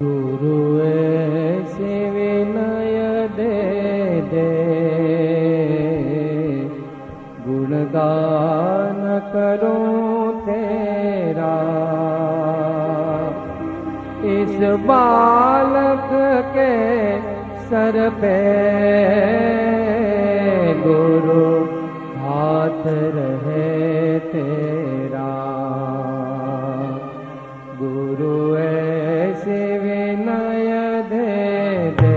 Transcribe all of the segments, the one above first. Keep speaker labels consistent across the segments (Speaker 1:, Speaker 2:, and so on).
Speaker 1: गुरु ऐसे विनय दे दे, गुणगान करूं तेरा। इस बालक के सर पे गुरु हाथ रहे तेरा। गुरु ऐसे विनय दे दे।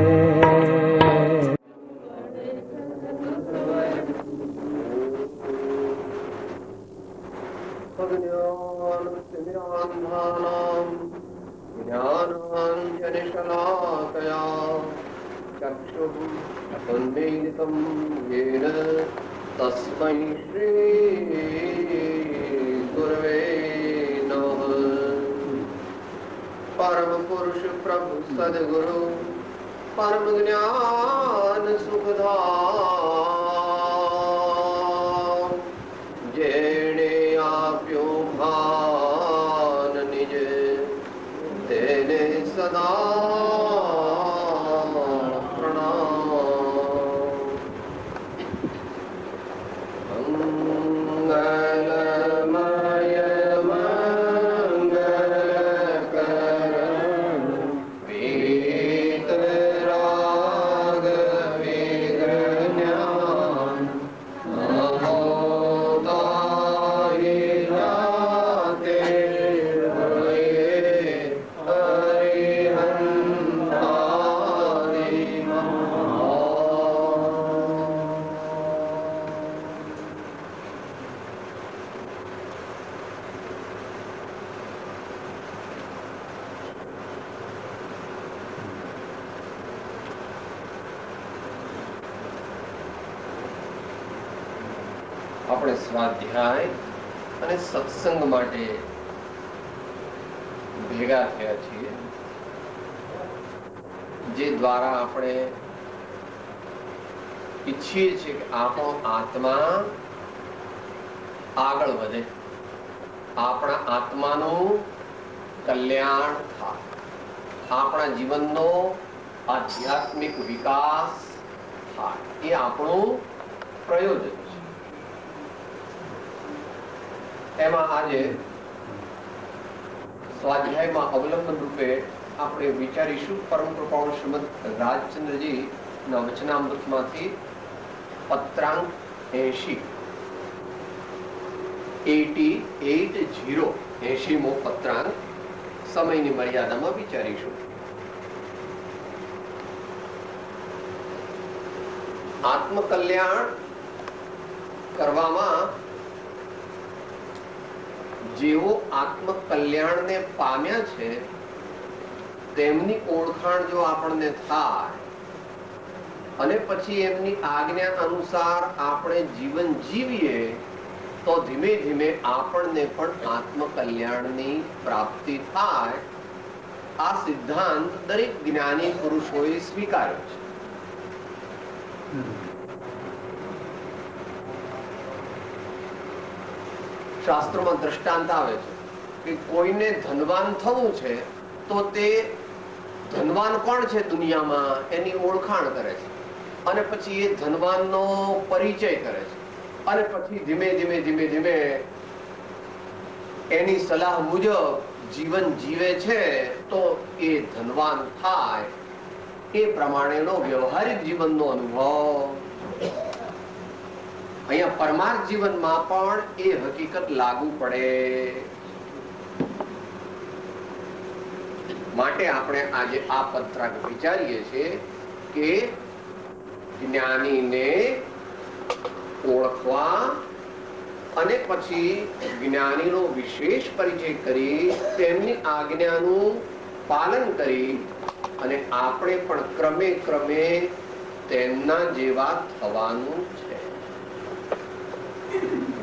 Speaker 2: ज्ञानाञ्जनशलाकया चक्षुः उन्मीलितं येन तस्मै श्री गुरवे नमः। परम पुरुष प्रभु सद्गुरु परम ज्ञान सुखधाम, जेणे आप्यो भान निज तेने सदा प्रणाम। मंगलमय मंगलकरण वीतराग विज्ञान अहोताहि राते આપણે સ્વાધ્યાય અને સત્સંગ માટે ભેગા થયા છીએ, જે દ્વારા આપણે ઈચ્છીએ છીએ કે આપણો આત્મા આગળ વધે, આપણા આત્માનું કલ્યાણ થાય, આપણા જીવનનો આધ્યાત્મિક વિકાસ થાય, એ આપણું પ્રયોજન છે. એમાં આજે સ્વાધ્યાયમાં અવલંબન રૂપે આપણે વિચારીશું પરમ કૃપાળુ શ્રીમદ રાજચંદ્રજી ના વચનામૃતમાંથી પત્રાંક 80 પત્રાંક સમયની મર્યાદામાં વિચારીશું. આત્મકલ્યાણ કરવામાં જેઓ આત્મકલ્યાણને પામ્યા છે તેમની ઓળખાણ જો આપણને થાય અને પછી એમની આજ્ઞા અનુસાર આપણે જીવન જીવીએ તો ધીમે ધીમે આપણને પણ આત્મકલ્યાણની પ્રાપ્તિ થાય. આ સિદ્ધાંત દરેક જ્ઞાની પુરુષોએ સ્વીકાર્યો છે. શાસ્ત્રોમાં દ્રષ્ટાંત આવે છે કે કોઈને ધનવાન થવું છે તો તે ધનવાન કોણ છે દુનિયામાં એની ઓળખાણ કરે છે, અને પછી એ ધનવાનનો પરિચય કરે છે, અને પછી ધીમે ધીમે ધીમે ધીમે એની સલાહ મુજબ જીવન જીવે છે તો એ ધનવાન થાય. એ પ્રમાણેનો વ્યવહારિક જીવનનો અનુભવ અહીંયા પરમાર્થ જીવનમાં પણ એ હકીકત લાગુ પડે. માટે આપણે આજે આ પત્રક વિચારીએ છીએ કે જ્ઞાનીને ઓળખવા અને પછી જ્ઞાનીનો વિશેષ પરિચય કરી તેમની આજ્ઞાનું પાલન કરી અને આપણે પણ ક્રમે ક્રમે તેમના જેવા થવાનું છે.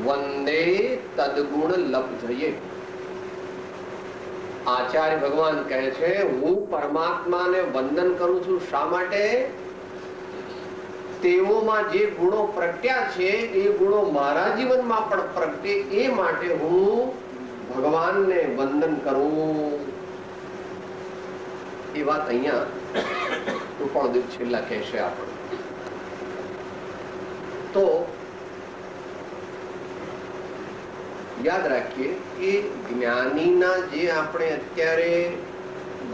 Speaker 2: વંદે તદગુણ લબ્ધયે. આચાર્ય ભગવાન કહે છે હું પરમાત્માને વંદન કરું છું. શા માટે? તેઓમાં જે ગુણો પ્રગટ્યા છે એ ગુણો મારા જીવનમાં પણ પ્રગટે એ માટે હું ભગવાનને વંદન કરું. એ વાત અહીંયા કૃપાળુદેવ છેલ્લા કહેશે આપણે. તો યાદ રાખીએ કે જ્ઞાનીના જે આપણે અત્યારે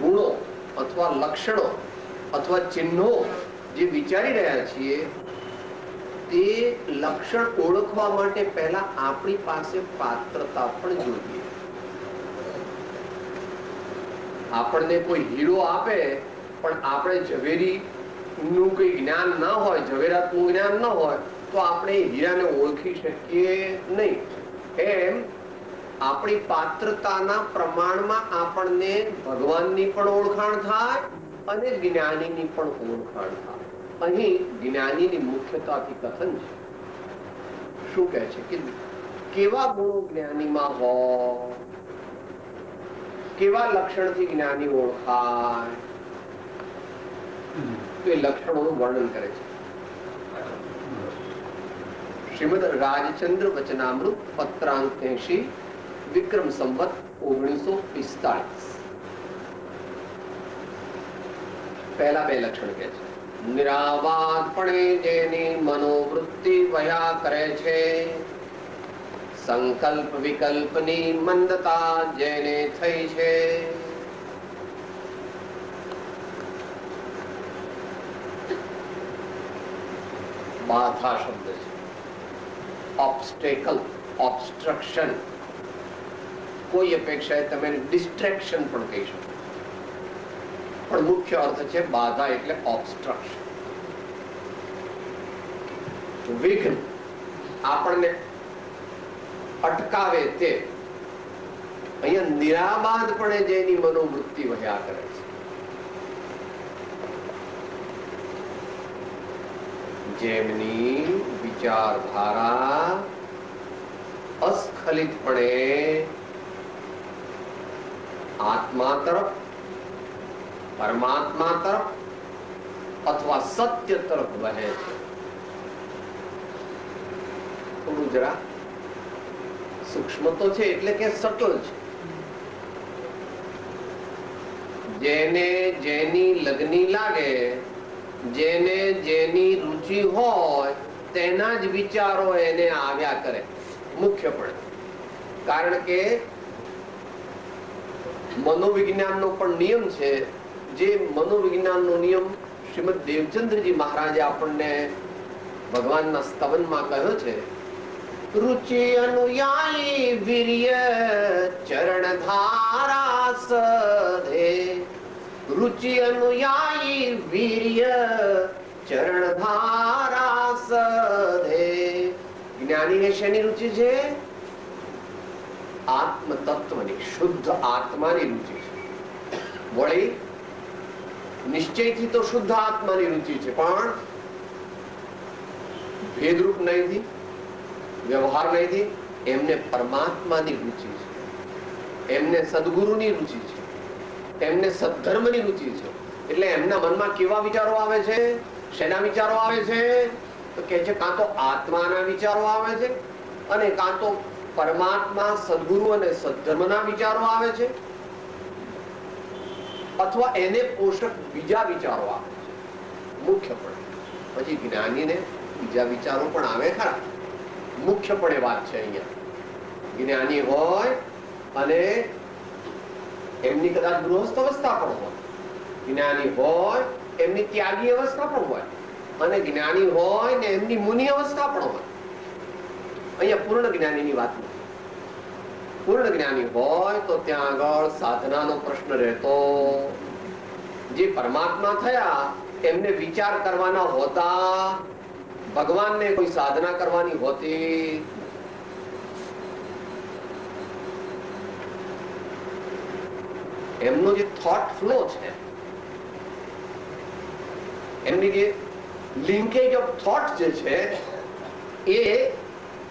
Speaker 2: ગુણો અથવા લક્ષણો અથવા ચિહ્નો જે વિચારી રહ્યા છીએ, તે લક્ષણ ઓળખવા માટે પહેલા આપણી પાસે પાત્રતા પણ જોઈએ. આપણને કોઈ હીરો આપે પણ આપણે ઝવેરી નું કોઈ જ્ઞાન ના હોય, ઝવેરાત નું જ્ઞાન ના હોય, તો આપણે હીરાને ઓળખી શકીએ નહીં. એમ આપણી પાત્રતાના પ્રમાણમાં આપણને ભગવાનની પણ ઓળખાણ થાય અને જ્ઞાનીની પણ ઓળખાણ થાય. અહીં જ્ઞાનીની મુખ્યતાથી કથન છે. શું કહે છે કે કેવા ગુણો જ્ઞાનીમાં હોય, કેવા લક્ષણથી જ્ઞાની ઓળખાય, તો એ લક્ષણોનું વર્ણન કરે છે. શ્રીમદ રાજચંદ્ર વચનામૃત પત્રાંક 80 વિક્રમ સંવત 1945. પહેલા બે લક્ષણ કે છે. નિરાવાદપણે જેની મનોવૃત્તિ વયા કરે છે, સંકલ્પ વિકલ્પની મંદતા જેને થઈ છે, બાધા શબ્દ છે. ઓબ્સ્ટેકલ, ઓબ્સ્ટ્રક્શન, કોઈ અપેક્ષાએ તમે ડિસ્ટ્રેક્શન પણ કહી શકો, પણ મુખ્ય અર્થ છે બાધા એટલે ઓબ્સ્ટ્રક્શન. વિઘ્ન, આપણને અટકાવે તે. અહીંયા નિરાબાદપણે જેની મનોવૃત્તિ વહ્યા કરે છે, જેમની વિચારધારા અસ્ખલિતપણે આત્મા તરફ, પરમાત્મા તરફ અથવા સત્ય તરફ વહે છે. થોડું જરા સૂક્ષ્મ તો છે, એટલે કે સટલ છે. જેને જેની લગ્ની લાગે, જેને જેની રુચિ હોય, તેના જ વિચારો એને આવ્યા કરે મુખ્યપણે. કારણ કે મનોવિજ્ઞાનનો પણ નિયમ છે. જે મનોવિજ્ઞાનનો નિયમ શ્રીમદ દેવચંદ્રજી મહારાજે આપણને ભગવાનના સ્તવનમાં કહ્યો છે. રુચિ અનુયાયી વીર્ય ચરણ ધારા સધે, રુચિ અનુયાયી વીર્ય ચરણ ધારા સધે. જ્ઞાનીને શેની રુચિ છે? આત્મ તત્વની, શુદ્ધ આત્માની રુચિ છે. વળી નિશ્ચયથી તો શુદ્ધ આત્માની રુચિ છે, પણ ભેદરૂપ નહીં, વ્યવહાર નહીં. એમને પરમાત્માની રુચિ છે, એમને સદગુરુની રુચિ છે, એમને સદધર્મની રુચિ છે. એટલે એમના મનમાં કેવા વિચારો આવે છે? શેના વિચારો આવે છે? તો કે છે કાં તો આત્માના વિચારો આવે છે, અને કાં તો પરમાત્મા, સદગુરુ અને સદધર્મના વિચારો આવે છે, અથવા એને પોષક બીજા વિચારો આવે છે મુખ્યપણે. પછી જ્ઞાનીને બીજા વિચારો પણ આવે ખરા, મુખ્યપણે વાત છે અહીંયા. જ્ઞાની હોય અને એમની કદાચ ગૃહસ્થ અવસ્થા પણ હોય, જ્ઞાની હોય એમની ત્યાગી અવસ્થા પણ હોય, અને જ્ઞાની હોય ને એમની મુનિ અવસ્થા પણ હોય. અહીંયા પૂર્ણ જ્ઞાનીની વાત નથી. પૂર્ણ જ્ઞાની હોય તો ત્યાં આગળ સાધનાનો પ્રશ્ન રહેતો. જે પરમાત્મા થયા એમને વિચાર કરવાના હોતા, ભગવાનને કોઈ સાધના કરવાની હોતી. એમનો જે થોટ ફ્લો છે, એમની જે લિંકેજ ઓફ થોટ જે છે, એ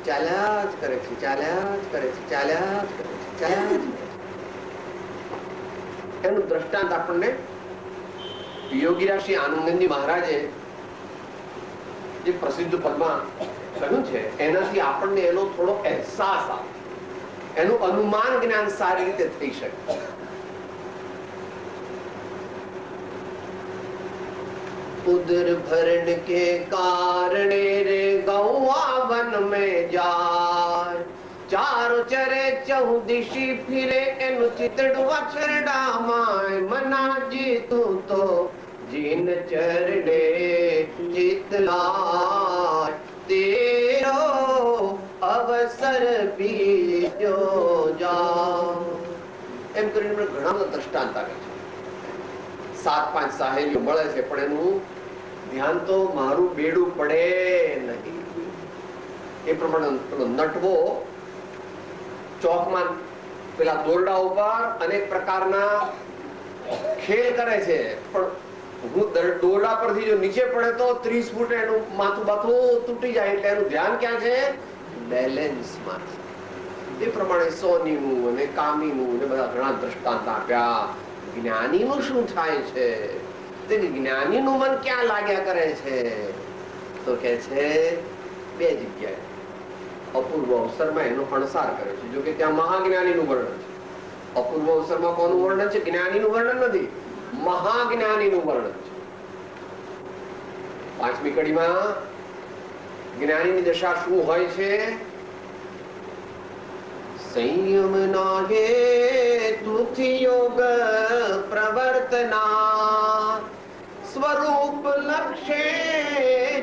Speaker 2: ચાલ્યા જ કરે છે, ચાલ્યા જ કરે છે, ચાલ્યા જ કરે છે, ચાલ્યા જ કરે છે. એનું દ્રષ્ટાંત આપણને યોગીરાજ શ્રી આનંદજી મહારાજે જે પ્રસિદ્ધ પદમાં કહ્યું છે, એનાથી આપણને એનો થોડો અહેસાસ આવે, એનું અનુમાન જ્ઞાન સારી રીતે થઈ શકે. उदर भरण के कारणे रे गौआ वन में जाय, चारो चरे चौदिशी फिरे एनु चितड़ वछरडा माय, मनाजी तू तो जिन चरडे चितलाय, तेरो અવસર બીજો જાઓ. એમ કરીને ઘણા બધા દ્રષ્ટાંત આવે છે. 7-5 સાહેલીઓ મળે છે પણ એનું ધ્યાન તો મારું બેડું પડે નહીં. એ પ્રમાણે નટવો ચોકમાં પેલા દોરડા ઉપર અનેક પ્રકારના ખેલ કરે છે, પણ હું દોરડા પરથી જો નીચે પડે તો 30 ફૂટ એનું માથું બાથું તૂટી જાય. એટલે એનું ધ્યાન ક્યાં છે? બેલેન્સમાં. એ પ્રમાણે સોનીનું અને કામીનું ને બધા ઘણા દ્રષ્ટાંત આપ્યા. જ્ઞાનીનું શું થાય છે? તે જ્ઞાનીનું મન ક્યાં લાગ્યા કરે છે? તો કે છે બે જગ્યાએ. અપૂર્વ અવસરમાં એનો અણસાર કરે છે. જો કે ત્યાં મહાજ્ઞાનીનું વર્ણન છે. અપૂર્વ અવસરમાં કોનું વર્ણન છે? જ્ઞાનીનું વર્ણન નથી, મહાજ્ઞાનીનું વર્ણન છે. 5મી કડીમાં જ્ઞાનીની દશા શું હોય છે? સંયમ ના હેતુથી યોગ પ્રવર્તના, સ્વરૂપ લક્ષ્ય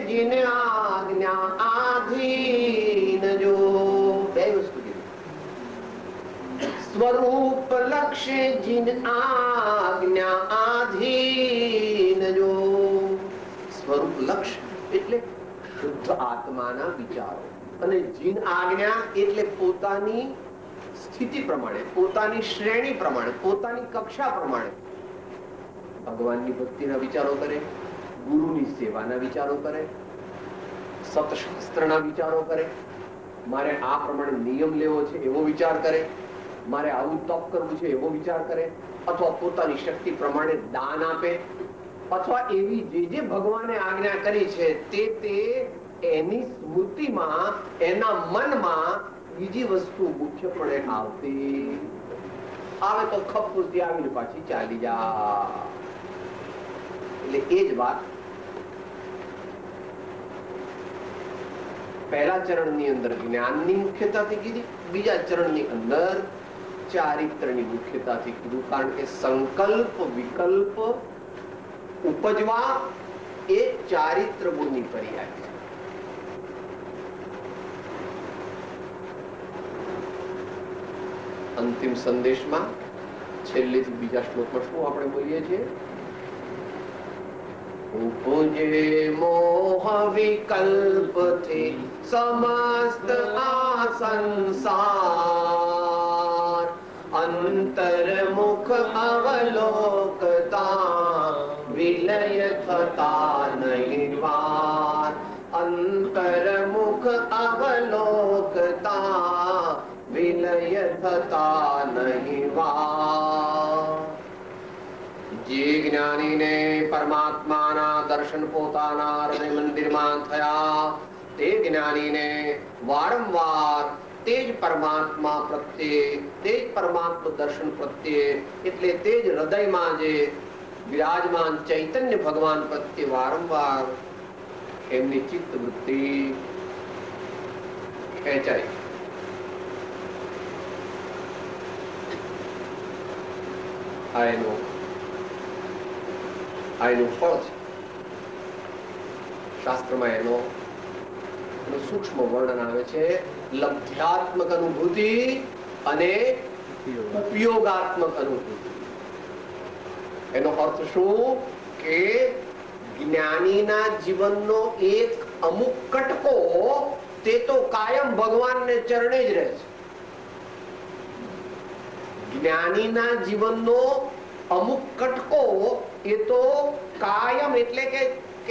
Speaker 2: જીન આજ્ઞા આધીન. જો બે વસ્તુ કીધી. સ્વરૂપ લક્ષ્ય જીન આજ્ઞા આધીન. જો સ્વરૂપ લક્ષ્ય એટલે શુદ્ધ આત્માના વિચારો, અને જીન આજ્ઞા એટલે પોતાની સ્થિતિ પ્રમાણે, પોતાની શ્રેણી પ્રમાણે, પોતાની કક્ષા પ્રમાણે ભગવાનની ભક્તિના વિચારો કરે, ગુરુની સેવાના વિચારો કરે, સતશાસ્ત્રના વિચારો કરે, મારે આ પ્રમાણે નિયમ લેવો છે એવો વિચાર કરે, મારે આવું તપ કરવું છે એવો વિચાર કરે, અથવા પોતાની શક્તિ પ્રમાણે દાન આપે, અથવા એવી જે ભગવાને આજ્ઞા કરી છે તે એની સ્મૃતિમાં, એના મનમાં બીજી વસ્તુ મુખ્યપણે આવતી આવે તો ખપ પૂરતી આવીને પાછી ચાલી જાય. એટલે એ જ વાત પહેલા ચરણની અંદર જ્ઞાનની મુખ્યતાથી કીધી, બીજા ચરણની અંદર ચારિત્રની મુખ્યતાથી કીધું. કારણ કે સંકલ્પ વિકલ્પ ઉપજવા એ ચારિત્ર ગુણની પર્યાય છે. અંતિમ સંદેશમાં છેલ્લેથી બીજા શ્લોકમાં શું આપણે બોલીએ છીએ? ઉપજે મોહ વિકલ્પથી સમસ્ત આ સંસાર, અંતર્મુખ અવલોકતા વિલય થતા નહીં વાર. અંતર્મુખ અવલોકતા વિલય થતા નહીં વાર. જે જ્ઞાનીને પરમાત્માના દર્શન પોતાના હૃદય મંદિરમાં થયા, તે જ્ઞાનીને વારંવાર તે જ પરમાત્મા પ્રત્યે, તે જ પરમાત્મા દર્શન પ્રત્યે, એટલે તે જ હૃદયમાં જે વિરાજમાન ચૈતન્ય ભગવાન પ્રત્યે વારંવાર એમની ચિત્ત વૃત્તિ ખેંચાય. આ એનું ફળ છે. શાસ્ત્રમાં એનું સૂક્ષ્મ વર્ણન આવે છે. લબ્ધ્યાત્મક અનુભૂતિ અને ઉપયોગાત્મક અનુભૂતિ. એનો અર્થ શું? કે જ્ઞાનીના જીવનનો એક અમુક કટકો તે તો કાયમ ભગવાનને ચરણે જ રહે છે. જ્ઞાનીના જીવનનો અમુક કટકો એ તો કાયમ, એટલે કે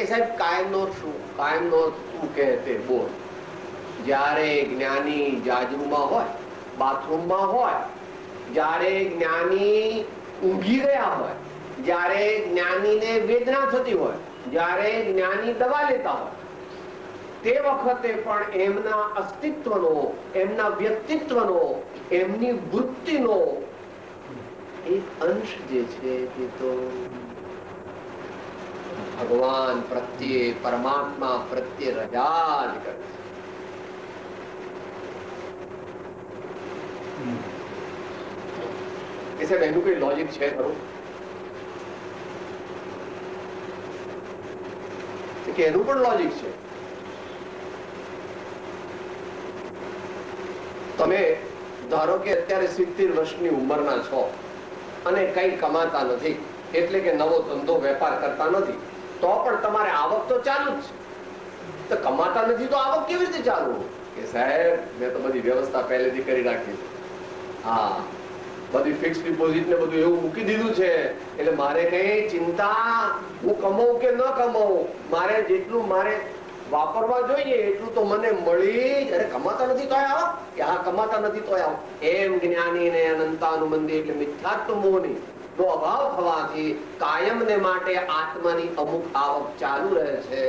Speaker 2: સાહેબ કાયમનો શું, કાયમનો શું કહે તે બોલ. જ્યારે જ્ઞાની જાજરૂમાં હોય, બાથરૂમમાં હોય, જ્યારે જ્ઞાની ઊંઘી ગયા હોય, જ્યારે જ્ઞાનીને વેદના થતી હોય, જ્યારે જ્ઞાની દવા લેતા હોય, તે વખતે પણ એમના અસ્તિત્વનો, એમના વ્યક્તિત્વનો, એમની વૃત્તિનો એક અંશ જે છે તે તો ભગવાન પ્રત્યે, પરમાત્મા પ્રત્યે રજા જ કરે છે. સાહેબ એનું કઈ લોજિક છે ખરું? કે એનું પણ લોજિક છે. તમે ધારો કે અત્યારે 70 વર્ષની ઉંમરના છો અને કઈ કમાતા નથી, એટલે કે નવો ધંધો વેપાર કરતા નથી, તો પણ તમારે આવક તો ચાલુ જ છે. તો કમાતા નથી તો આવક કેવી રીતે ચાલુ? કે સાહેબ મેં તો બધી વ્યવસ્થા પહેલેથી કરી રાખી છે. હા, બધી ફિક્સ ડિપોઝિટ ને બધું એવું મૂકી દીધું છે, એટલે મારે કઈ ચિંતા, હું કમાઉં કે ન કમાઉં, મારે જેટલું મારે વાપરવા જોઈએ એટલું તો મને મળી જ. અરે કમાતા નથી તો આવો કે હા કમાતા નથી તો આવો, એમ જ્ઞાની ને અનંતાનુબંધી એટલે મિથ્યાત્વ મોહની નો અભાવ થવાથી કાયમ ને માટે આત્માની અમુક આવક ચાલુ રહે છે.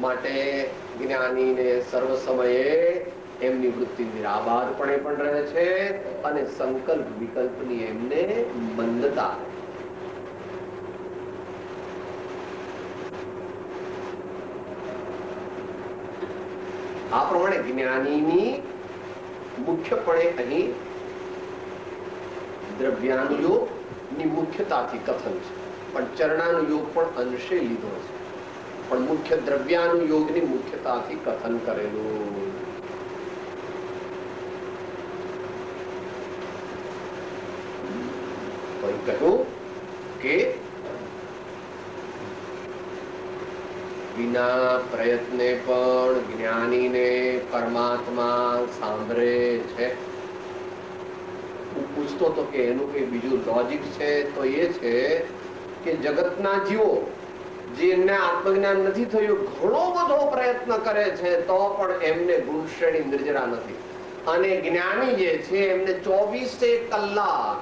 Speaker 2: માટે જ્ઞાની ને સર્વ સમયે એમની વૃત્તિ નિરાબાધપણે પણ રહે છે અને સંકલ્પ વિકલ્પની એમને મંદતા. આ પ્રમાણે જ્ઞાનીની મુખ્યપણે અહીં દ્રવ્યાનુયોગ ની મુખ્યતાથી કથન છે, પણ ચરણાનુયોગ પણ અંશે લીધો છે, પણ મુખ્ય દ્રવ્યાનુયોગ ની મુખ્યતાથી કથન કરેલું. કહ્યું કે વિના પ્રયત્ને પણ જ્ઞાનીને પરમાત્મા સાંભળે છે. હું પૂછતો હતો કે એનું કઈ બીજું લોજિક છે, તો એ છે કે જગતના જીવો જેમને આત્મજ્ઞાન નથી થયું, ઘણો બધો પ્રયત્ન કરે છે તો પણ એમને ગુણ શ્રેણી નિર્જરા નથી, અને જ્ઞાની જે છે એમને 24 કલાક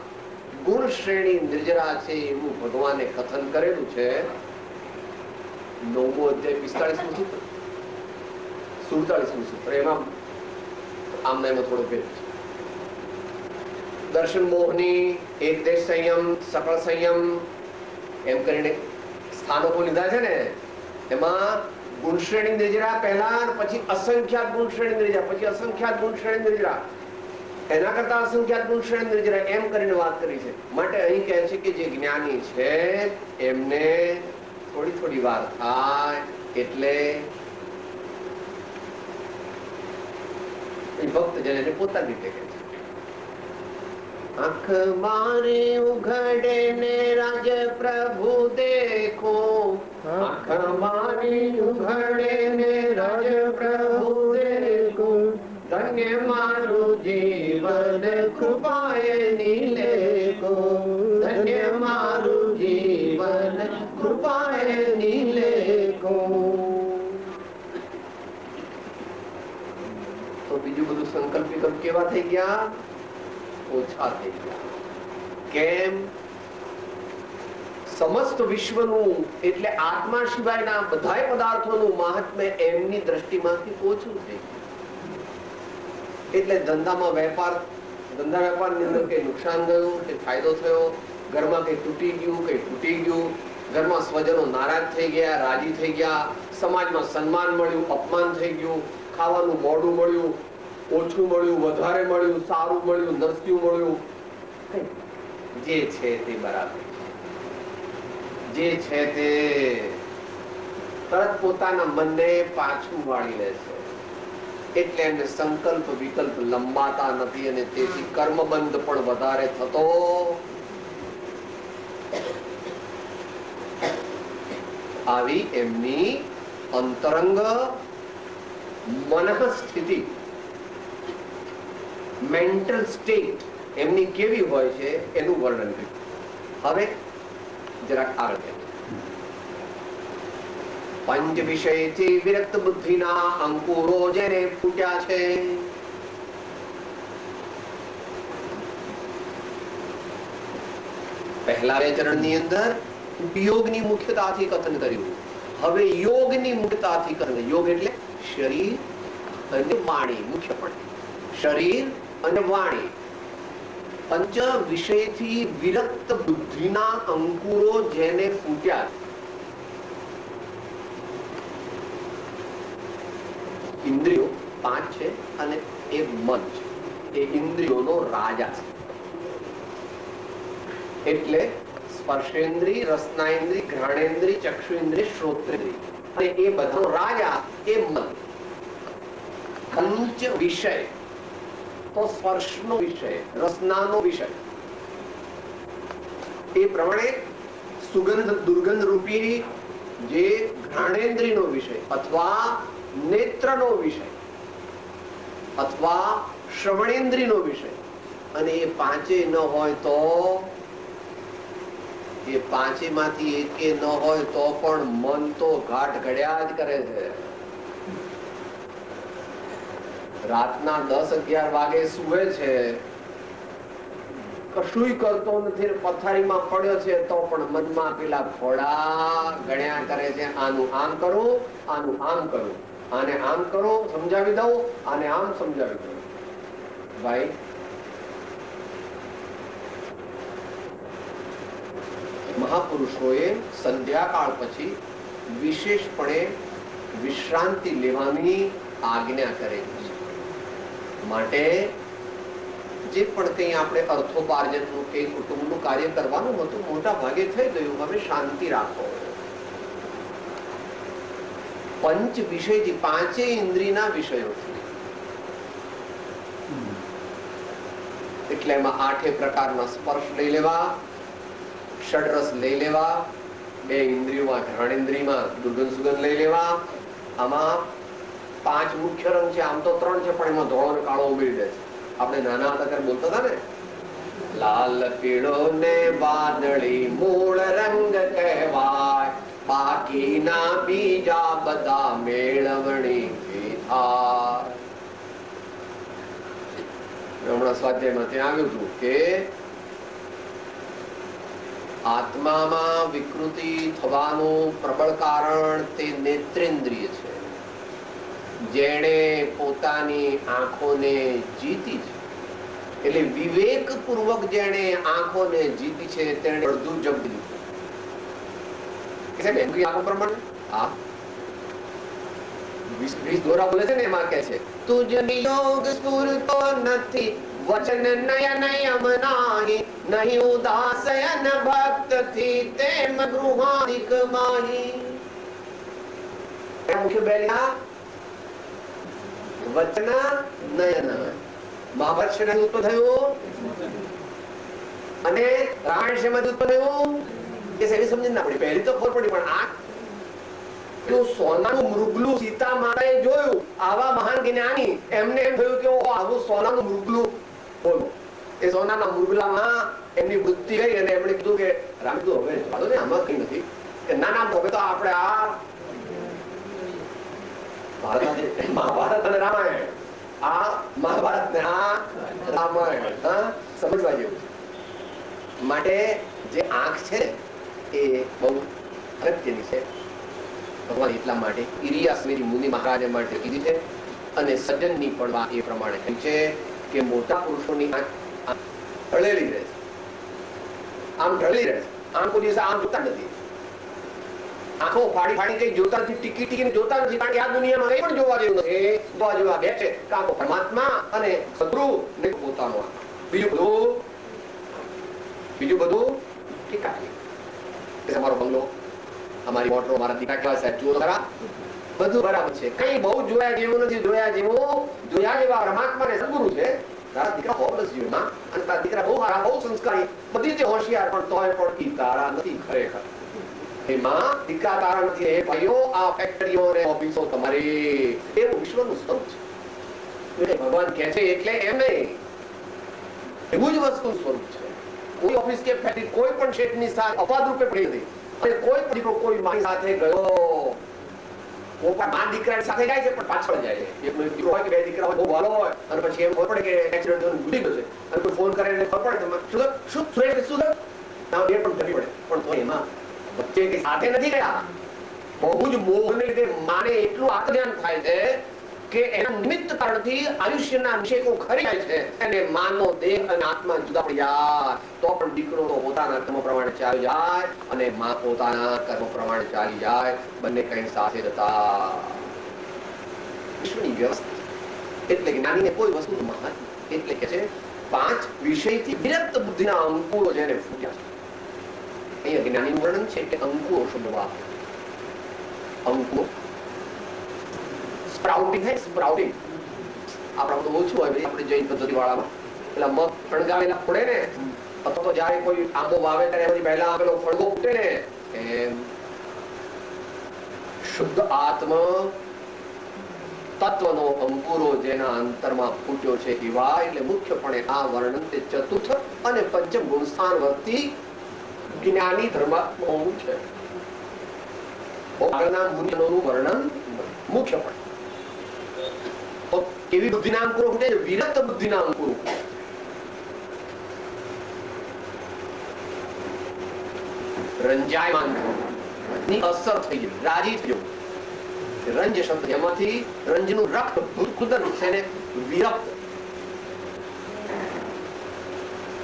Speaker 2: ગુણ શ્રેણી નિર્જરા છે એવું ભગવાને કથન કરેલું છે. 9મો અધ્યાય 45મું સૂત્ર, 47મું સૂત્ર, એમાં આમને એમાં થોડો ભેદ છે. દર્શન મોહની, એક દેશ સંયમ, સકળ સંયમ એમ કરીને સ્થાનકો લીધા છે ને, એમાં ગુણ શ્રેણી નિર્જરા પહેલા, પછી અસંખ્યાત ગુણ શ્રેણી નિર્જરા, પછી અસંખ્યાત ગુણ શ્રેણી નિર્જરા, એના કરતા અસંખ્યાત ગુણ શ્રેણી નિર્જરા એમ કરીને વાત કરી છે. માટે અહીં કહે છે કે જે જ્ઞાની છે એમને થોડી થોડી વાર થાય એટલે ભક્ત જન પોતાની રીતે કહે છે. આંખ મારે ઉઘડે ને રાજ પ્રભુ દેખો, આંખ મારી ઉઘડે ને રાજ પ્રભુ દેખો, ધન્ય મારું જીવન કૃપાએ નિલેખો, ધન્ય મારું જીવન કૃપાએ નિલેખો. તો બીજું બધું સંકલ્પ વિકલ્પ કેવા થઈ ગયા? ઓછા થઈ ગયા. કેમ? સમસ્ત વિશ્વનું એટલે આત્મા સિવાયના બધા પદાર્થોનું મહાત્મ્ય એમની દ્રષ્ટિમાંથી ઓછું થઈ ગયું. એટલે ધંધા વેપારની અંદર કઈ નુકસાન ગયું, કઈ ફાયદો થયો, ઘરમાં કઈ તૂટી ગયું, કઈ ફૂટી ગયું, ઘરમાં સ્વજનો નારાજ થઈ ગયા, રાજી થઈ ગયા, સમાજમાં સન્માન મળ્યું, અપમાન થઈ ગયું, ખાવાનું મોડું મળ્યું, ઓછું મળ્યું, વધારે મળ્યું, સારું મળ્યું, નસ્યું મળ્યું, જે છે તે બરાબર, જે છે તે તરત પોતાના મનને પાછું વાળી લે છે. એટલે એમને સંકલ્પ વિકલ્પ લંબાતા નથી અને તેથી કર્મબંધ પણ વધારે થતો. આવી એમની અંતરંગ મનઃ સ્થિતિ, મેન્ટલ સ્ટેટ એમની કેવી હોય છે એનું વર્ણન કર્યું. હવે જરાક આગળ પંચ વિષયથી વિરક્ત બુદ્ધિના અંકુરો જેને ફૂટ્યા છે. પહેલા બે ચરણની અંદર ઉપયોગની મુખ્યતાથી કથન કર્યું. હવે યોગની મુખ્યતાથી કથન. યોગ એટલે શરીર અને વાણી, મુખ્યપણે શરીર અને વાણી. પંચ વિષયથી વિરક્ત બુદ્ધિના અંકુરો જેને ફૂટ્યા, ઇન્દ્રિયો 5 છે અને એ મન છે, એ ઇન્દ્રિયોનો રાજા છે. એટલે સ્પર્શેન્દ્રિય, રસનાઇન્દ્રિય, ઘ્રાણેન્દ્રિય, ચક્ષુઇન્દ્રિય, શ્રોત્રેન્દ્રિય, અને એ બધાનો રાજા એ મન. પંચ વિષય તો સ્પર્શનો વિષય, રસનાનો વિષય. એ પ્રમાણે સુગંધ દુર્ગંધ રૂપી જે ઘ્રાણેન્દ્રિયનો વિષય અથવા નેત્રનો વિષય અથવા શ્રવણેન્દ્રિયનો વિષય, અને એ પાંચે ન હોય તો, એ પાંચેમાંથી એકે ન હોય તો પણ મન તો ઘાટ ઘડ્યા જ કરે છે. રાતના 10-11 વાગે સુવે છે, કશુંય કરતો નથી, પથારીમાં પડ્યો છે તો પણ મનમાં પેલા ફોડા ગણ્યા કરે છે. આનું આમ કરું, આનું આમ કરું, આને આમ કરો સમજાવી દઉં, આને આમ સમજાવી દઉં. ભાઈ મહાપુરુષોએ સંધ્યાકાળ પછી વિશેષપણે વિશ્રાંતિ લેવાની આજ્ઞા કરેલી છે. માટે જે પણ કંઈ આપણે અર્થોપાર્જનનું કે કુટુંબનું કાર્ય કરવાનું હતું, મોટા ભાગે થઈ ગયું. હવે શાંતિ રાખો. પંચ વિષય, જે પાંચે ઇન્દ્રિયના વિષયો છે, એટલે એમાં 8 પ્રકારના સ્પર્શ લઈ લેવા, ષડરસ લઈ લેવા, 2 ઇન્દ્રિયોમાં ઘ્રાણેન્દ્રિયમાં દુર્ગંધ સુગંધ લઈ લેવા. આમાં 5 મુખ્ય રંગ છે. આમ તો 3 છે, પણ એમાં ધોળો અને કાળો ઉમેરી દે છે. આપણે નાના હતા ત્યારે બોલતા હતા ને, લાલ પીળો ને વાદળી મૂળ રંગ કહેવાય, બાકીના બીજા બધા મેળવણી થાય. હમણાં સ્વાધ્યાયમાં ત્યાં આવ્યું હતું કે આત્મામાં વિકૃતિ થવાનું પ્રબળ કારણ તે નેત્રેન્દ્રિય છે. જેણે પોતાની આંખોને જીતી છે, એટલે વિવેક પૂર્વક જેણે આંખોને જીતી છે તેણે અડધું જપી લીધું. આંખો પ્રમાણે હા 20 દોરા બોલે છે ને, એમાં કે છે તુજ નિયોગ સ્ફુરતો નથી, વચન નયન યમ નાહી, નહીં ઉદાસયન ભક્ત થી તેમ ગૃહાદિક માહી. મુખ્ય બેલા વચન નયન. મહાભારત શેનાથી ઉત્પન્ન થયું અને રામાયણ શેમાંથી ઉત્પન્ન થયું એ સેવી સમજી ના પડી. પહેલી તો ખબર પડી, પણ આ સોનાનું મૃગલું સીતા માતાએ જોયું. આવા મહાન જ્ઞાની એમને એમ થયું કે આવું સોનાનું મૃગલું બોલો. એ સોનાના મૃગલામાં એમની બુદ્ધિ ગઈ અને એમણે કીધું કે રામ તો હવે ચાલો ને, આમાં કઈ નથી. કે ના ના, હવે તો આપણે આ મહાભારત અને રામાયણ, આ મહાભારત ને આ રામાયણ સમજવા જેવું છે. માટે જે આંખ છે એ બહુ અગત્યની છે. ભગવાન એટલા માટે ઇરિયાસમેરી મુનિ મહારાજે માટે કીધી છે, અને સજ્જનની પણ વાત એ પ્રમાણે કહી છે કે મોટા પુરુષોની આંખ ઢળેલી રહે છે, આમ ઢળેલી રહે છે. આમ કોઈ દિવસ આમ જોતા નથી, આંખો ફાડી ફાડી કઈ જોતા નથી, ટીકી ટીકીને જોતા નથી. કારણ કે આ દુનિયામાં કઈ પણ જોવા જેવું નથી. જોવા જેવા બે છે, કાં તો પરમાત્મા અને શત્રુ ને પોતાનો. બીજું બધું ટીકા. અમારો બંગલો, અમારી મોટરો, મારા દીકરા કેવા સાહેબ જુઓ ખરા, બધું બરાબર છે. કઈ બહુ જોયા જેવું નથી. જોયા જેવા પરમાત્મા ને સદગુરુ છે. તારા દીકરા હોબસ જીવનમાં, અને તારા દીકરા બહુ સારા, બહુ સંસ્કારી, બધી રીતે હોશિયાર, પણ તોય પણ તારા નથી ખરેખર. એમાં દીકરા તારા નથી. એ ભાઈઓ, આ ફેક્ટરીઓ ને ઓફિસો તમારી, એવું વિશ્વનું સ્વરૂપ છે. ભગવાન કહે છે એટલે એમ નહીં, એવું જ વસ્તુનું સ્વરૂપ છે. કોઈ ઓફિસ કે ફેક્ટરી કોઈ પણ શેઠની સાથે અપવાદ રૂપે પડી નથી. અને કોઈ પણ દીકરો કોઈ માની સાથે ગયો, મા દીકરા સાથે જાય છે પણ પાછળ જાય છે. એક દીકરો હોય કે 2 દીકરા હોય, બહુ ભાલો હોય, અને પછી એમ ખબર પડે કે એક્સિડન્ટ થયો, ગુજરી ગયો છે, અને કોઈ ફોન કરે એટલે ખબર પડે શું સુરેશ શું ના, એ પણ જવી પડે. પણ તો એમાં વચ્ચે કઈ સાથે નથી ગયા. બહુ જ મોહને લીધે માને એટલું આત્મજ્ઞાન થાય છે કે એના નિમિત્ત કારણથી આયુષ્યના નિષેકો ખરી જાય છે, અને માનો દેહ અને આત્મા જુદા પડી જાય. તો પણ દીકરો તો પોતાના કર્મ પ્રમાણે ચાલી જાય, અને માં પોતાના કર્મ પ્રમાણે ચાલી જાય. બંને કઈ સાથે જતા. વિશ્વની વ્યવસ્થા એટલે જ્ઞાનીને કોઈ વસ્તુ મહત્વ એટલે કે છે 5 વિષયથી વિરક્ત બુદ્ધિના અંકુરો જેને ફૂટ્યા છે. અહીંયા જ્ઞાનીનું વર્ણન છે કે અંકુરો શબ્દ વાપર્યો. અંકુરો સ્પ્રાઉટિંગ હે સ્પ્રાઉટિંગ આપણા બધું ઓછું હોય આપણે જૈન પદ્ધતિ વાળામાં પેલા મગ ફણગાવેલા પડે ને અથવા તો જયારે કોઈ આંબો વાવે ત્યારે એમાંથી પહેલા આપેલો ફળગો ફૂટે ને એમ શુદ્ધ આત્મ તત્વનો અંકુરો જેના અંતરમાં ફૂટ્યો છે એવા એટલે મુખ્યપણે આ વર્ણન તે ચતુર્થ અને પંચમ ગુણ સ્થાન વર્તી જ્ઞાની ધર્માત્માઓનું છે. આગળના મુનિઓનું વર્ણન મુખ્યપણે કેવી બુદ્ધિના અંકુરો ફૂટે છે? વિરક્ત બુદ્ધિના અંકુરો. રંજાયમાન ની અસર થઈ ગઈ, રાજી થઈ ગયું. રંજ શબ્દ એમાંથી રંજનું રક્ત ભૂતકુદન છે ને વિરક્ત.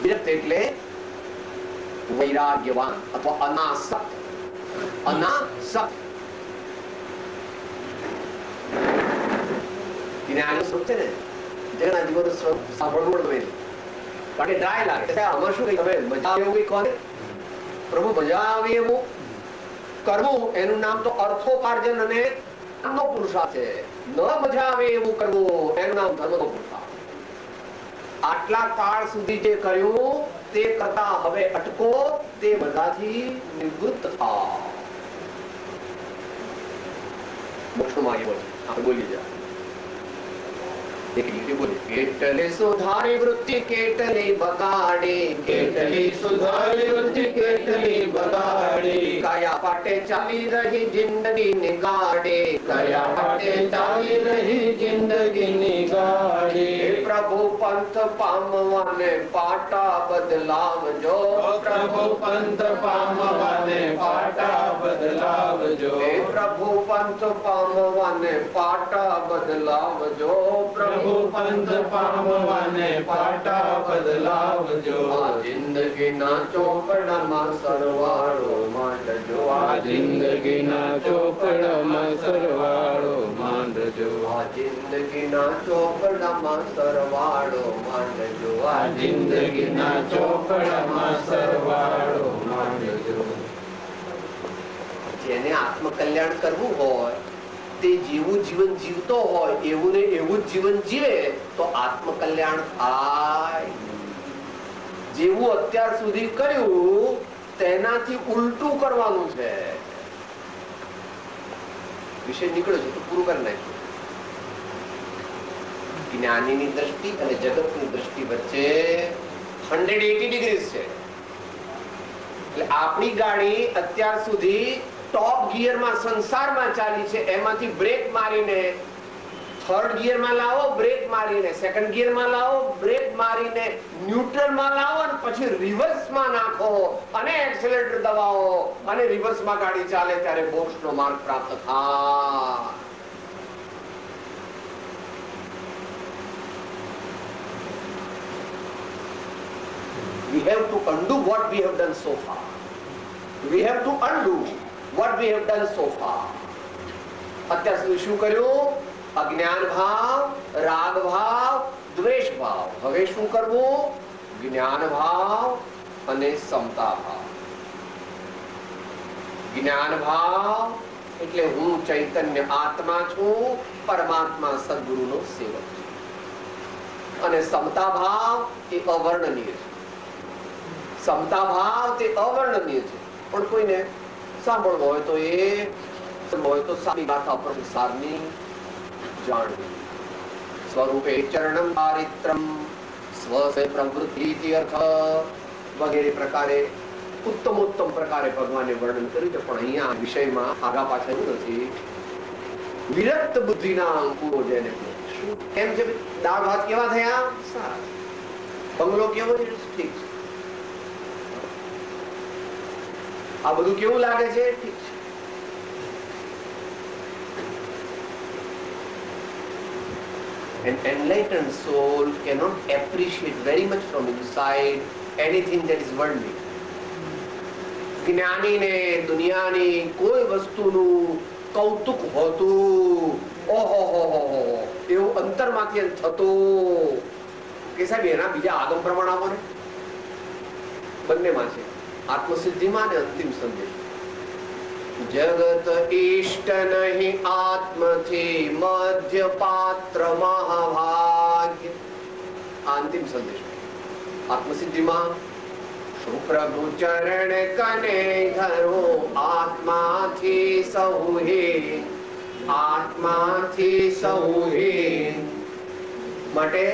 Speaker 2: વિરક્ત એટલે વૈરાગ્યવાન અથવા અનાસક્ત. અનાસક્ત જ્ઞાની સ્વરૂપ છે ને જેના જીવન સ્વરૂપ સાંભળવું પડે કારણ કે ડ્રાય લાગે. આમાં શું કઈ તમે મજા આવે એવું કઈ કહો પ્રભુ મજા આવે એવું કરવું એનું નામ તો અર્થોપાર્જન અને નો પુરુષાર્થ છે. ન મજા આવે એવું કરવું એનું નામ ધર્મનો પુરુષાર્થ. આટલા કાળ સુધી જે કર્યું તે કરતા હવે અટકો, તે બધાથી નિવૃત્ત થાઓ. મોક્ષમાં એવો છે આપણે બોલી જાય. કેટલે સુધારી વૃત્તિ કેટલી બગાડી,
Speaker 1: કેટલી સુધારી વૃત્તિ કેટલી બગાડી,
Speaker 2: કયા પાટે ચાલી રહી જિંદગી ની ગાડી,
Speaker 1: કયા માટે ચાલી રહી જિંદગીની ગાડી.
Speaker 2: પ્રભુ પંથ પામવાને પાટા બદલાવજો,
Speaker 1: પ્રભુ પંથ પામવાને પાટા બદલાવજો,
Speaker 2: પ્રભુ પંથ પામવાને પાટા બદલાવજો,
Speaker 1: પ્રભુ પંથ પામવાને પાટા બદલાવજો.
Speaker 2: આ જિંદગીના ચોપડામાં સરવાળો માંડજો,
Speaker 1: આ જિંદગીના ચોપડામાં સરવાળો માંડજો,
Speaker 2: આ જિંદગીના ચોપડામાં સરવાળો માંડજો,
Speaker 1: આ જિંદગીના ચોપડામાં સરવાળો માંડજો.
Speaker 2: જેને આત્મકલ્યાણ કરવું હોય તે જેવું જીવન જીવતો હોય એવું ને એવું જ જીવન જીવે તો આત્મકલ્યાણ થાય. જેવું અત્યાર સુધી કર્યું તેનાથી ઉલટું કરવાનું છે. વિષય નીકળ્યો છે તો પૂરું કરી નાખ્યું. જ્ઞાનીની દ્રષ્ટિ અને જગતની દ્રષ્ટિ વચ્ચે 180 ડિગ્રી છે. એટલે આપણી ગાડી અત્યાર સુધી ટોપ ગિયરમાં સંસારમાં ચાલી છે, એમાંથી બ્રેક મારીને થર્ડ ગિયરમાં લાવો, બ્રેક મારીને સેકન્ડ ગિયરમાં લાવો, બ્રેક મારીને ન્યુટ્રલમાં લાવો અને પછી રિવર્સમાં નાખો અને એક્સેલેરેટર દબાવો અને રિવર્સમાં ગાડી ચાલે ત્યારે મોક્ષનો માર્ગ પ્રાપ્ત થાય. We have to undo what we have done so far. We have to undo what we have done so far. અત્યાર સુધી શું કર્યું? અજ્ઞાન ભાવ, રાગ ભાવ, દ્વેષ ભાવ. હવે શું કરવું? જ્ઞાન ભાવ અને સમતા ભાવ. જ્ઞાન ભાવ એટલે હું ચૈતન્ય આત્મા છું, પરમાત્મા સદગુરુનો સેવક છું. અને સમતા ભાવ એ અવર્ણનીય છે. સમતા ભાવ તે અવર્ણનીય છે પણ કોઈને સાંભળવો હોય તો એ હોય તો સારી ગાથા પ્રસારની જાણવી. સ્વરૂપે ચરણમ પારિત્રમ સ્વસે પ્રવૃત્તિ અર્થ વગેરે પ્રકારે ઉત્તમોત્તમ પ્રકારે ભગવાને વર્ણન કર્યું છે. પણ અહીંયા વિષયમાં આગા પાછળ નથી. વિરક્ત બુદ્ધિના અંકુરો જેને કેમ છે? દાળ ભાત કેવા થયા? સારા. બંગલો કેવો છે? ઠીક છે. આ બધું કેવું લાગે છે? ઠીક છે. An enlightened soul cannot appreciate very much from inside anything that is worldly. જ્ઞાનીને દુનિયાની કોઈ વસ્તુનું કૌતુક હોતું ઓહો હો હો હો, એવું અંતરમાંથી થતું કે સાહેબ એના બીજા આગમ પ્રમાણ આપો ને. બંનેમાં છે, આત્મસિદ્ધિમાં અને અંતિમ સંદેશ. જગત ઈષ્ટ નહીં આત્મથી મધ્ય પાત્ર મહાભાગ્ય. અંતિમ સંદેશ. આત્મસિદ્ધિમાં પ્રભુ ચરણ કને ધરો આત્માથી સૌહે, આત્માથી સૌહે માટે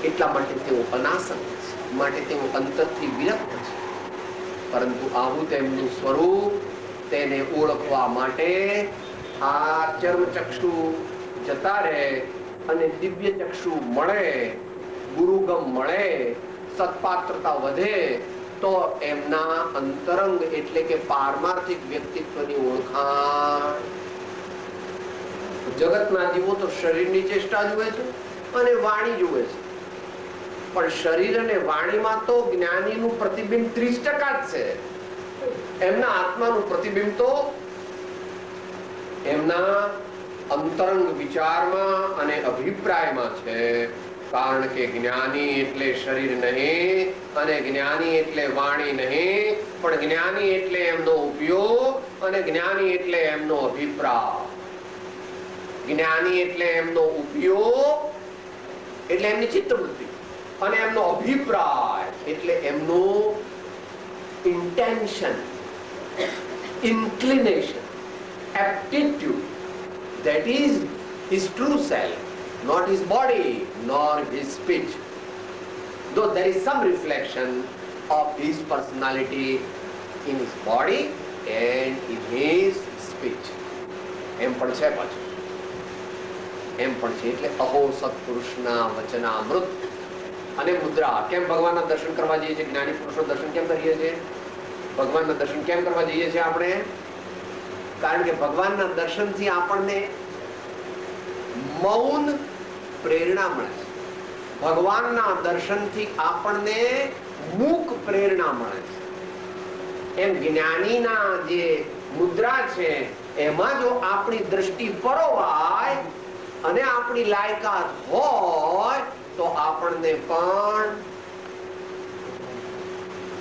Speaker 2: એટલા માટે તેઓ અનાસક્ત છે, માટે તેઓ અંતરથી વિરક્ત છે. પરંતુ આવું તેમનું સ્વરૂપ તેને ઓળખવા માટે આ ચર્મચક્ષુ જતા રહે અને દિવ્ય ચક્ષુ મળે, ગુરુગમ મળે, સત્પાત્રતા વધે, તો એમના અંતરંગ એટલે કે પારમાર્થિક વ્યક્તિત્વની ઓળખાણ. જગતના જીવો તો શરીરની ચેષ્ટા જુએ છે અને વાણી જુએ છે, પણ શરીર અને વાણીમાં તો જ્ઞાનીનું પ્રતિબિંબ 30% જ છે. એમના આત્માનું પ્રતિબિંબ તો એમના અંતરંગ વિચારમાં અને અભિપ્રાયમાં છે. કારણ કે જ્ઞાની એટલે શરીર નહીં અને જ્ઞાની એટલે વાણી નહીં, પણ જ્ઞાની એટલે એમનો ઉપયોગ અને જ્ઞાની એટલે એમનો અભિપ્રાય. જ્ઞાની એટલે એમનો ઉપયોગ એટલે એમની ચિત્તવૃત્તિ, અને એમનો અભિપ્રાય એટલે એમનું intention, inclination, aptitude. That is his true self, not his body nor his speech. Though there is some reflection of his personality in his body and in his speech. એમ પણ છે પાછું, એમ પણ છે. એટલે અહો સત્પુરુષના વચનામૃત. અને મુદ્રા. કેમ ભગવાનના દર્શન કરવા જઈએ છીએ? જ્ઞાની પુરુષનું દર્શન કેમ કરીએ છીએ? ભગવાનના દર્શન કેમ કરવા જઈએ છીએ આપણે? કારણ કે ભગવાનના દર્શનથી આપણને મૌન પ્રેરણા મળે છે. ભગવાનના દર્શનથી આપણને મૂક પ્રેરણા મળે છે. એમ જ્ઞાનીના જે મુદ્રા છે એમાં જો આપણી દ્રષ્ટિ પરોવાય અને આપણી લાયકાત હોય તો આપણને પણ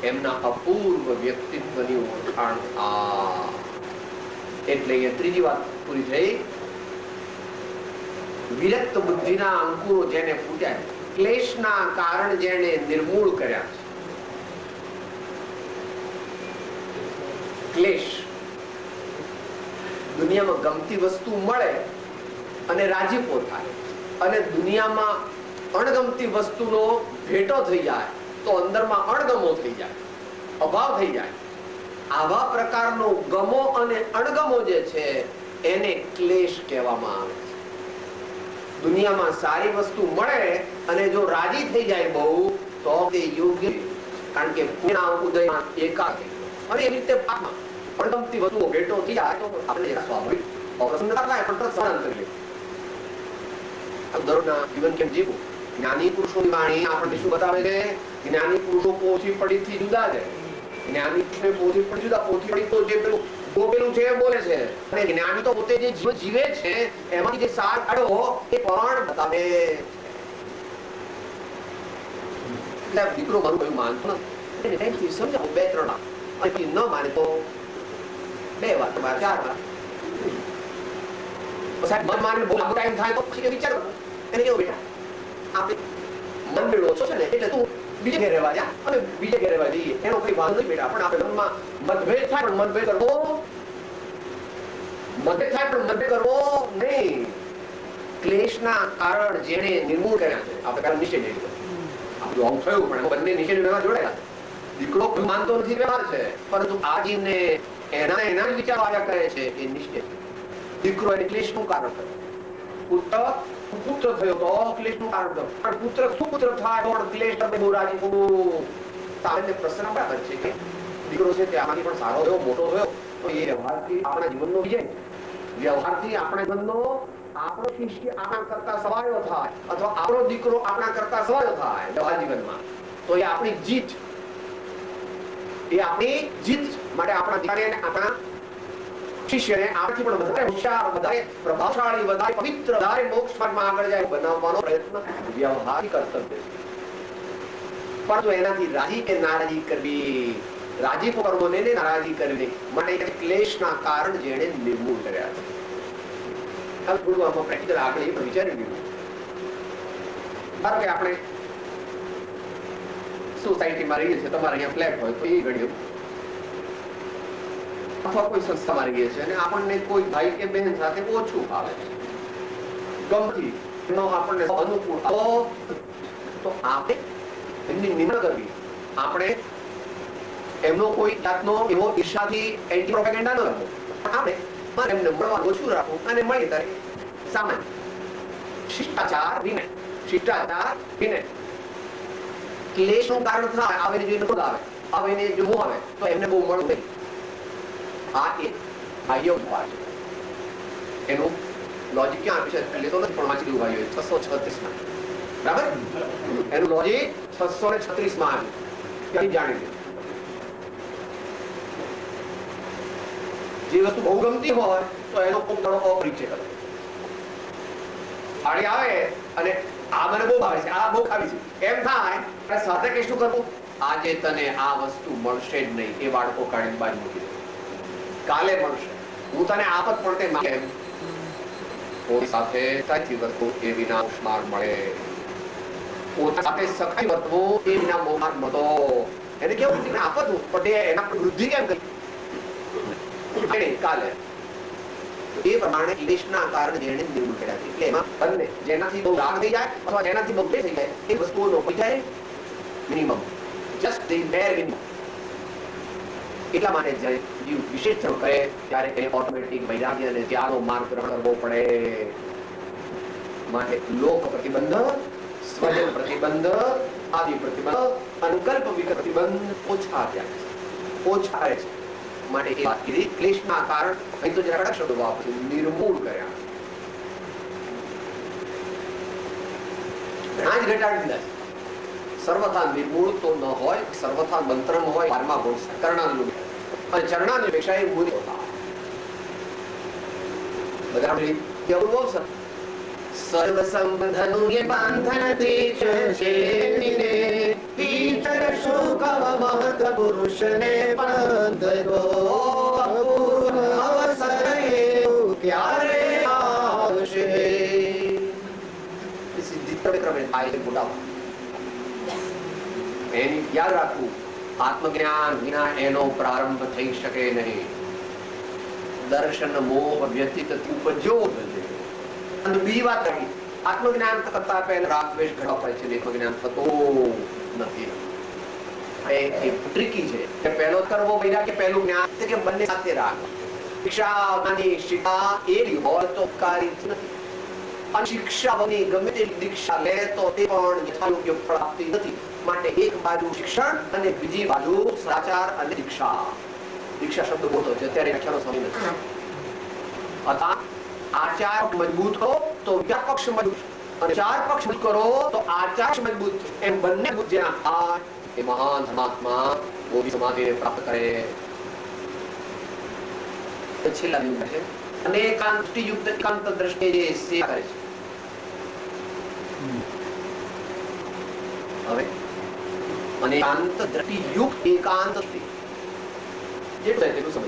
Speaker 2: એમના અપૂર્વ વ્યક્તિત્વની ઓળખાણ થાય. એટલે એ ત્રીજી વાત પૂરી થઈ. વિરક્ત બુદ્ધિના અંકુરો જેને ફૂટ્યા, ક્લેશના કારણ જેને નિર્મૂળ કર્યા છે. ક્લેશ, દુનિયામાં ગમતી વસ્તુ મળે અને રાજીપો થાય, અને દુનિયામાં અણગમતી વસ્તુનો ભેટો થઈ જાય તો અંદરમાં અણગમો થઈ જાય, અભાવ થઈ જાય. આવા પ્રકારનો ગમો અને અણગમો જે છે એને ક્લેશ કહેવામાં આવે છે. દુનિયામાં સારી વસ્તુ મળે અને જો રાજી થઈ જાય બહુ તો તે યોગ્ય, કારણ કે પૂર્ણ ઉદયમાં એકાગ્ર. અને એવી રીતે પાકમાં અણગમતી વસ્તુઓ ભેટો થઈ જાય તો આપણે સ્વાભાવિક અપ્રસન્નતા થાય, પણ સહન કરી લે. દરરોજના જીવન કેમ જીવવું? જ્ઞાની પુરુષોની વાણી આપણને શું બતાવે છે? જ્ઞાની પુરુષો પોથી પડીથી જુદા છે. જ્ઞાની પોથી પડી જુદા. પોથી પડી તો જે પેલું ગોપેલું છે એ બોલે છે, અને જ્ઞાની તો પોતે જે જીવન જીવે છે એમાંથી જે સાર કાઢો એ પણ બતાવે. એટલે દીકરો મારું કયું માનતો નથી, એને સમજાવો 2-3 વાર, અને ન માને તો 2 વાર, 4 વાર. સાહેબ મન માને બહુ લાંબો ટાઈમ થાય તો પછી વિચાર કરો. એને કેવું બેટા, આપણે મન મેળવો છો છે ને એટલે તું બીજે ઘેર રહેવા જા અને બીજે ઘેર રહેવા જઈએ, એનો કોઈ વાંધો નહીં બેટા. પણ આપણે મનમાં મતભેદ થાય પણ મતભેદ કરવો, મતભેદ થાય પણ મતભેદ કરવો નહીં. ક્લેશના કારણ જેને નિર્મૂળ કર્યા છે, આપણે કારણ નિશ્ચય નહીં કર્યો. આપણું આવું થયું પણ બંને નિશ્ચય વ્યવહાર જોડાયેલા. દીકરો માનતો નથી વ્યવહાર છે, પરંતુ આ જીવને એના વિચારો આવ્યા કરે છે એ નિશ્ચય. દીકરો એને ક્લેશનું કારણ થયું. પુત્ર થયો તો ક્લેશનું કારણ થયું. પણ પુત્ર સુપુત્ર થાય પણ ક્લેશ તમે બહુ રાજી પૂરું. આપણને પ્રશ્ન બરાબર છે કે દીકરો છે તે આમાંથી પણ સારો થયો, મોટો થયો, તો એ વ્યવહારથી આપણા જીવનનો વિજય, વ્યવહારથી આપણા જીવનનો, આપણો શિષ્ય આપણા કરતા સવાયો થાય અથવા આપણો દીકરો આપણા કરતા સવાયો થાય વ્યવહાર જીવનમાં, તો એ આપણી જીત. એ આપણી જીત છે. માટે આપણા દીકરાને, આપણા શિષ્યને આપણાથી પણ વધારે હોશિયાર, વધારે પ્રભાવશાળી, વધારે પવિત્ર, વધારે મોક્ષ માર્ગમાં આગળ જાય બનાવવાનો પ્રયત્ન વ્યવહારિક કર્તવ્ય છે. પરંતુ એનાથી રાજી કે નારાજી કરવી, રાજી કર્મોને નારાજી કરવી માટે ક્લેશના કારણ જેણે નિર્મૂળ કર્યા છે. હવે થોડું આમાં પ્રેક્ટિકલ આગળ એ પણ વિચારી લીધું. ધારો કે આપણે સોસાયટીમાં રહીએ છીએ, તમારે અહીંયા ફ્લેટ હોય તો એ ઘડ્યું, અથવા કોઈ સંસ્થામાં રહીએ છીએ અને આપણને કોઈ ભાઈ કે બહેન સાથે ઓછું ફાવે છે, ગમતી એનો આપણને અનુકૂળ તો આપણે એમની નિંદા કરવી, આપણે એમનો કોઈ જાતનો એવો ઈર્ષાથી એન્ટી પ્રોપેગેન્ડા ન કરવો, આપણે એમને મળવાનું ઓછું રાખવું અને મળીએ ત્યારે સામાન્ય શિષ્ટાચાર વિનય, શિષ્ટાચાર વિનય. ક્લેશનું કારણ થાય, આવે ને જોઈને ક્રોધ આવે, આવે ને જો મોહ આવે તો એમને બહુ મળવું નહીં. આ એક બાહ્ય ઉપાય છે. એનું લોજિક ક્યાં આપી છે લેતો નથી, પણ વાંચી દઉં ભાઈઓ 636 માં. બરાબર? એનું લોજિક 636 માં આવ્યું. ક્યાંય જાણી લે. જે વસ્તુ બહુ ગમતી હોય તો એનો ખૂબ ઘણો અપરિચય કરે. આડી આવે અને આ મને બહુ ભાવે છે, આ બહુ ખાવી છે, એમ થાય સાથે કે શું કરવું? આજે તને આ વસ્તુ મળશે જ નહીં, એ બાળકો કાઢીને બાજુ મૂકી દે. કાલે મળશે, હું તને આપત પણ તે કેમ કોઈ સાથે સાચી વસ્તુ એ વિના માર્ગ મળે, પોતા સાથે સખાઈ વર્તવું એ વિના મોમાર્ગ મળતો. એને કેવું આપતું પણ એના પર વૃદ્ધિ કેમ કરી કાલે એ પ્રમાણે ક્લેશના કારણે જેને નિર્મૂળ કર્યા છે. એટલે એમાં બંને જેનાથી બહુ રાગ થઈ જાય અથવા જેનાથી બહુ ક્લેશ થઈ જાય એ વસ્તુઓનો હોય જાય minimum, just the bare minimum. એટલા માટે જ્યારે જીવ વિશેષ ધર્મ કરે ત્યારે એને ઓટોમેટિક વૈરાગ્ય અને ત્યાગનો માર્ગ ગ્રહણ કરવો પડે. માટે લોક પ્રતિબંધ, સ્વજન પ્રતિબંધ, આદિ પ્રતિબંધ, અનુકલ્પ વિકલ્પ પ્રતિબંધ ઓછા છે, ઓછા છે. માટે એ વાત કીધી ક્લેશના કારણ અહીં તો જરા કડક શબ્દો વાપર્યું, નિર્મૂળ કર્યા. ઘણા જ ઘટાડી દીધા છે. સર્વથા નિર્મૂળ તો ન હોય, સર્વથા મંત્રમ હોય, 12મા ગુણ કર્ણાનું અને ચરણાની અપેક્ષા એ મૂળ હોતા. બધા કેવું બહુ સર સર્વ સંબંધનું એ બાંધનથી છે નિને ઈતર શુકવ મહત પુરુષને બંધો અપૂર્વ અવસર એવું ક્યારે આવશે. સિદ્ધિ ક્રમે થાય છે મોટા. એની યાદ રાખવું, આત્મજ્ઞાન વિના એનો પ્રારંભ થઈ શકે નહીં. દર્શન મોહ વ્યતીત ઉપજો બને. અને બીજી વાત કરી, આત્મજ્ઞાન કરતા પહેલા રાગ દ્વેષ ઘડવા પડે છે, આત્મજ્ઞાન થતો નથી. એ ટ્રિકી છે કે પહેલો કરવો વૈરાગ્ય, પહેલું જ્ઞાન કે બંને સાથે રાગ. શિક્ષાની શિક્ષા એવી હોય તો કાર્ય નથી. અને શિક્ષા બની ગમે તેટલી દીક્ષા લે તો તે પણ યથાયોગ્ય પ્રાપ્તિ નથી. માટે એક બાજુ શિક્ષણ અને બીજી બાજુ સદાચાર અને દીક્ષા. દીક્ષા શબ્દ બોલતો છે અત્યારે વ્યાખ્યાનો સમય નથી. અર્થાત આચાર મજબૂત કરો તો વ્યાપક્ષ મજબૂત, અને ચાર પક્ષ મજબૂત કરો તો આચાર મજબૂત. એમ બંને જેના થાય એ મહાન ધર્માત્મા બોધિ સમાધિને પ્રાપ્ત કરે. છેલ્લા દિવસ છે અનેકાંત યુક્ત એકાંત દ્રષ્ટિએ જે સેવા કરે છે. હવે અનેકાંત દ્રષ્ટિ યુક્ત એકાંત દ્રષ્ટિ જેટલું થાય તેટલું સમજ.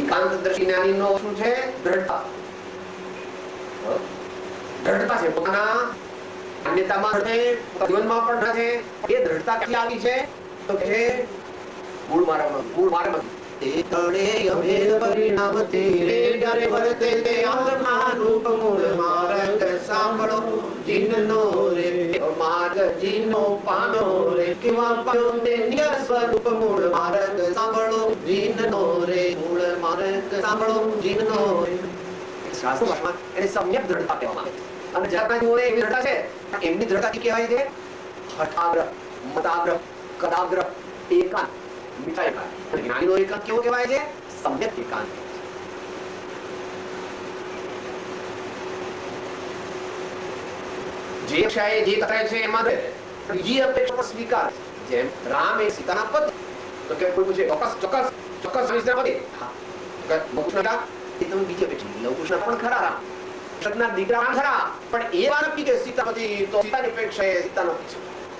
Speaker 2: એકાંત દ્રષ્ટિ જ્ઞાનીનો શું છે? દ્રઢતા. દ્રઢતા છે પોતાના માન્યતામાં છે, જીવનમાં પણ છે. એ દ્રઢતા ક્યાંથી આવી છે? તો કે મૂળ મારામાં તે તણે અભેદ પરિણામ તેરે ડરે વર્તે તે આત્મા રૂપ મૂળ માર્ગ સાંભળો જીનનો રે માર્ગ જીનો પામ્યો રે કેવા પામ્યો તે નિય સ્વરૂપ મૂળ માર્ગ સાંભળો જીનનો રે મૂળ માર્ગ સાંભળો જીનનો રે. શાસ્ત્ર ભાષામાં એને સમ્યક દ્રઢતા કહેવામાં આવે છે. અને જગતના જીવોને એવી દ્રઢતા છે, એમની દ્રઢતા કહેવાય છે હઠાગ્ર, મતાગ્ર, કદાગ્ર, એકાંત. મીઠા એકાંત. જ્ઞાનીનો એકાંત કેવો કહેવાય છે? સમ્યક એકાંત. જે ક્ષાએ જે કરે છે એમાં રહે. બીજી અપેક્ષા પણ સ્વીકાર. જેમ રામ એ સીતાના પતિ, તો કે કોઈ પૂછે ચોક્કસ સીતાના પતિ? હા. લવકુશના એ તમે બીજી અપેક્ષા. લવકુશના પણ ખરા રામ, દશરથના દીકરા ખરા, પણ એ વાત નથી કે સીતાપતિ તો સીતાની અપેક્ષા એ સીતાનો છે.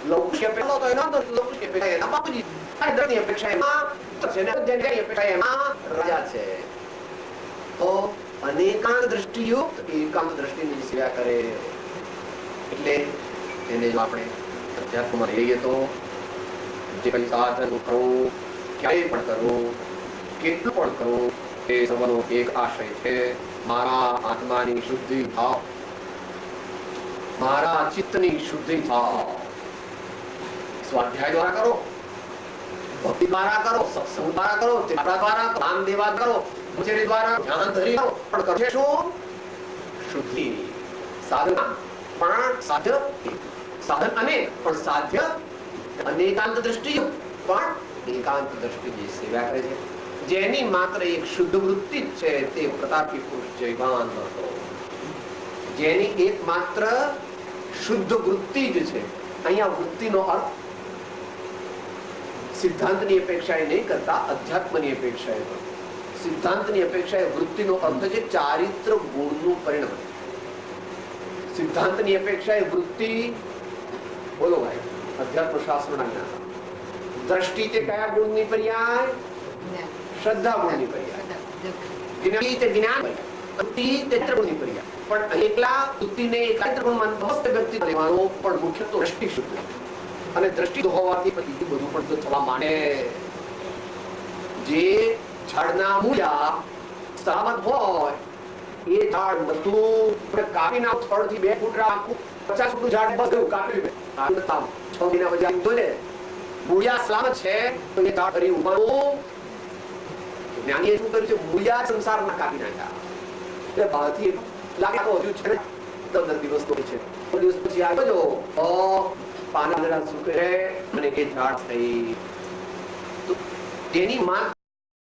Speaker 2: લવકુશ પહેલો તો એનો તો લવકુશ અપેક્ષા એના બાપુજી, અને દશરથની અપેક્ષા એમાં છે ને જેની અપેક્ષા એમાં રાજા છે. તો અનેકાંત દ્રષ્ટિયુક્ત એકાંત દ્રષ્ટિની સેવા કરે. એટલે એને જો આપણે અધ્યાત્મમાં લઈએ તો જે કઈ સાધન કરવું, ક્યારે પણ કરવું, કેટલું પણ કરવું, એ સર્વનો એક આશય છે, મારા આત્માની શુદ્ધિ થાવ, મારા ચિત્તની શુદ્ધિ થાવ. સ્વાધ્યાય દ્વારા કરો, ભક્તિ દ્વારા કરો, સત્સંગ દ્વારા કરો, ત્યાગા દ્વારા કરો, દાન દેવા કરો, મુજરી દ્વારા ધ્યાન ધરી કરો, પણ કરશે શું? શુદ્ધિ. સાધના પણ સાધ્ય, સાધન અનેક પણ સાધ્ય અનેકાંત દ્રષ્ટિ, પણ એકાંત દ્રષ્ટિની સેવા કરે છે. જેની માત્ર એક શુદ્ધ વૃત્તિ જ છે તે પ્રતાપી પુરુષ જયવાન હતો. જેની એક માત્ર શુદ્ધ વૃત્તિ જ છે. અહીંયા વૃત્તિનો અર્થ સિદ્ધાંતની અપેક્ષાએ નહીં કરતા અધ્યાત્મની અપેક્ષાએ કરો. સિદ્ધાંતની અપેક્ષાએ વૃત્તિનો અર્થ છે ચારિત્ર ગુણનું પરિણામ. સિદ્ધાંતની અપેક્ષાએ વૃત્તિ, બોલો ભાઈ, અધ્યાત્મ શાસ્ત્રના જ્ઞાન. દ્રષ્ટિ તે કયા ગુણની પર્યાય? શ્રદ્ધા ગુણની પર્યાય. જ્ઞાન તે જ્ઞાન પર્યાય, વૃત્તિ તે ગુણની પર્યાય. પણ એકલા વૃત્તિને એકાંત ગુણમાં સમસ્ત વ્યક્તિ લેવાનો, પણ મુખ્ય તો દ્રષ્ટિ શુદ્ધ. અને દ્રષ્ટિ હોવાથી પછી બધું પણ થવા માંડે. જે ઝાડના મૂળિયા સલામત હોય એ ઝાડ બધું કાપી નાખ, 3 થી 2 ફૂટ રાખવું, 50 ફૂટનું ઝાડ બધું કાપી 6 મહિના પછી જોઈને મૂળિયા સલામત છે તો એ ઝાડ ફરી ઉગાડવું. જ્ઞાનીએ શું કર્યું છે? મૂળિયા સંસારના કાપી નાખ્યા. એટલે બહારથી લાગે તો હજુ છે 15 દિવસ તો છે. 15 દિવસ પછી આવજો તો પાના જરા સૂકે અને એ ઝાડ થઈ. તેની માત્ર